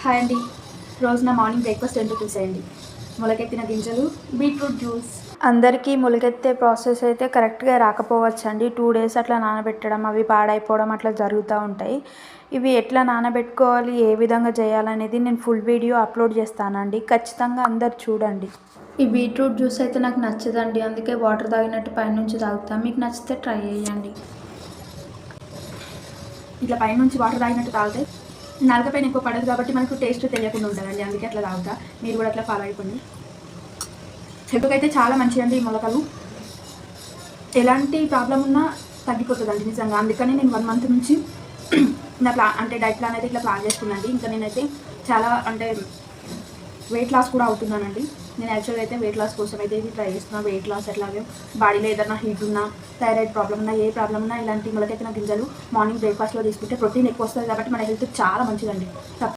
Hi అండి. రోజు నా మార్నింగ్ బ్రేక్ఫాస్ట్ ఏంటో చూసేయండి. మొలకెత్తిన గింజలు, బీట్రూట్ జ్యూస్. అందరికీ మొలకెత్తే ప్రాసెస్ అయితే కరెక్ట్గా రాకపోవచ్చండి. 2 డేస్ అట్లా నానబెట్టడం, అవి పాడైపోవడం అట్లా జరుగుతూ ఉంటాయి. ఇవి ఎట్లా నానబెట్టుకోవాలి, ఏ విధంగా చేయాలనేది నేను ఫుల్ వీడియో అప్లోడ్ చేస్తానండి. ఖచ్చితంగా అందరు చూడండి. ఈ బీట్రూట్ జ్యూస్ అయితే నాకు నచ్చదండి, అందుకే వాటర్ తాగినట్టు పైనుంచి తాగుతాను. మీకు నచ్చితే ట్రై చేయండి. ఇట్లా పైనుంచి వాటర్ తాగినట్టు తాగితే నాలుక పైన ఎక్కువ పడదు కాబట్టి మనకు టేస్ట్ తెలియకుండా ఉంటుందండి. అందుకే అట్లా తాగుతా. మీరు కూడా అట్లా ఫాలో అయిపోండి. హెల్త్కి చాలా మంచిదండి ఈ మొలకలు. ఎలాంటి ప్రాబ్లం ఉన్నా తగ్గిపోతుందండి నిజంగా. అందుకని నేను 1 మంత్ నుంచి నా అంటే డైట్ ప్లాన్ అయితే ఇట్లా ప్లాన్ చేసుకున్నానండి. ఇంకా నేనైతే చాలా వెయిట్ లాస్ కూడా అవుతున్నానండి. నేను యాక్చువల్గా అయితే వెయిట్ లాస్ కోసం అయితే ఇది ట్రై చేస్తున్నాను. వెయిట్ లాస్ అట్లాగే బాడీలో ఏదైనా హీట్ ఉన్నా, థైరాయిడ్ ప్రాబ్లం ఉన్నా, ఏ ప్రాబ్లం ఉన్నా ఇలాంటి మొలకెత్తిన గింజలు మార్నింగ్ బ్రేక్ఫాస్ట్లో తీసుకుంటే ప్రోటీన్ ఎక్కువ వస్తుంది కాబట్టి మన హెల్త్ చాలా మంచిదండి.